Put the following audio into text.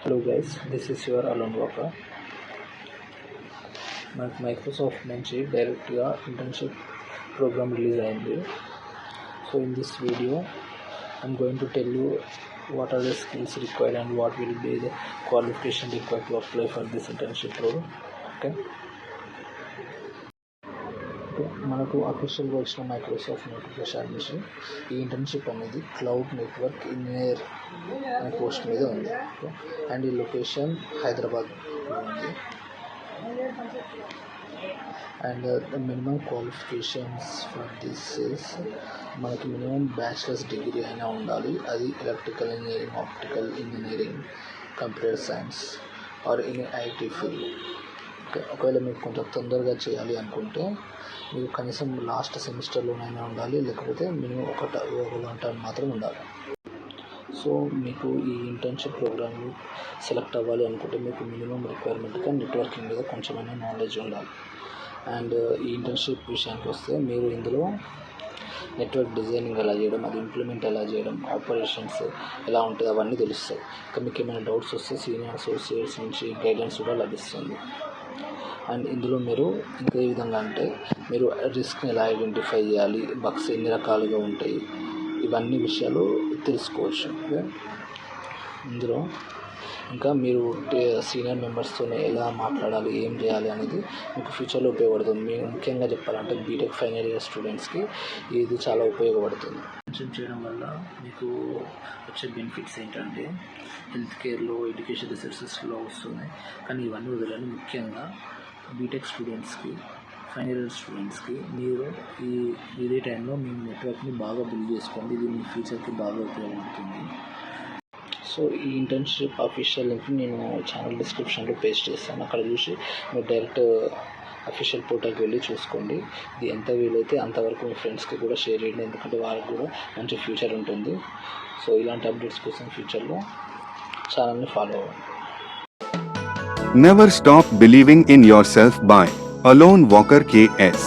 Hello guys, this is your Alon Walker. నాకు Microsoft నుంచి డైరెక్ట్గా ఇంటర్న్షిప్ ప్రోగ్రామ్ రిలీజ్ అయింది. So in this video I'm going to tell you what are the skills required and what will be the qualification required to apply for this internship role. Okay, మనకు అఫీషియల్గా వచ్చిన Microsoft notification నుంచి ఈ internship అనేది cloud network engineer అనే post మీద ఉంది. And ఈ లొకేషన్ హైదరాబాద్లో ఉంది. And the minimum qualifications for this is మనకి మినిమం బ్యాచిలర్స్ డిగ్రీ అయినా ఉండాలి. అది electrical engineering, optical engineering, computer science or any IT field. ఒకవేళ మీకు కొంచెం తొందరగా చేయాలి అనుకుంటే మీకు కనీసం లాస్ట్ సెమిస్టర్లోనైనా ఉండాలి, లేకపోతే మినిమం ఒక 1 టర్మ్ మాత్రం ఉండాలి. సో మీకు ఈ ఇంటర్న్షిప్ ప్రోగ్రామ్ సెలెక్ట్ అవ్వాలి అనుకుంటే మీకు మినిమం రిక్వైర్మెంట్గా నెట్వర్కింగ్ మీద కొంచెమైనా నాలెడ్జ్ ఉండాలి. అండ్ ఈ ఇంటర్న్షిప్ విషయానికి వస్తే మీరు ఇందులో నెట్వర్క్ డిజైనింగ్ ఎలా చేయడం, అది ఇంప్లిమెంట్ ఎలా చేయడం, ఆపరేషన్స్ ఎలా ఉంటుంది అవన్నీ తెలుస్తాయి. ఇంకా మీకు ఏమైనా డౌట్స్ వస్తే సీనియర్ అసోసియేట్స్ నుంచి గైడెన్స్ కూడా లభిస్తుంది. అండ్ ఇందులో మీరు ఇంకా ఏ విధంగా అంటే మీరు రిస్క్ని ఎలా ఐడెంటిఫై చేయాలి, బగ్స్ ఎన్ని రకాలుగా ఉంటాయి, ఇవన్నీ విషయాలు తెలుసుకోవచ్చు. ఇందులో ఇంకా మీరు సీనియర్ మెంబర్స్తో ఎలా మాట్లాడాలి, ఏం చేయాలి అనేది మీకు ఫ్యూచర్లో ఉపయోగపడుతుంది. మీరు ముఖ్యంగా చెప్పాలంటే బీటెక్ ఫైనల్ ఇయర్ స్టూడెంట్స్కి ఇది చాలా ఉపయోగపడుతుంది. ఇంటర్న్షిప్ చేయడం వల్ల మీకు వచ్చే బెనిఫిట్స్ ఏంటంటే హెల్త్ కేర్లో, ఎడ్యుకేషన్ రిసోర్సెస్లో వస్తున్నాయి. కానీ ఇవన్నీ వదిలేని ముఖ్యంగా బీటెక్ స్టూడెంట్స్కి, ఫైనల్ ఇయర్ స్టూడెంట్స్కి మీరు ఇదే టైంలో మీ నెట్వర్క్ని బాగా బిల్డ్ చేసుకోండి. ఇది మీ ఫ్యూచర్కి బాగా ఉపయోగపడుతుంది. సో ఈ ఇంటర్న్షిప్ అఫీషియల్ లింక్ నేను ఛానల్ డిస్క్రిప్షన్లో పేస్ట్ చేస్తాను. అక్కడ చూసి మీరు డైరెక్ట్ అఫీషియల్ పోర్టల్కి వెళ్ళి చూసుకోండి. ఇది ఎంత వీలైతే అంతవరకు మీ ఫ్రెండ్స్కి కూడా షేర్ చేయండి, ఎందుకంటే వాళ్ళకి కూడా మంచి ఫ్యూచర్ ఉంటుంది. సో ఇలాంటి అప్డేట్స్ కోసం ఫ్యూచర్లో ఛానల్ని ఫాలో అవ్వండి. Never stop believing in yourself by Alon Walker KS.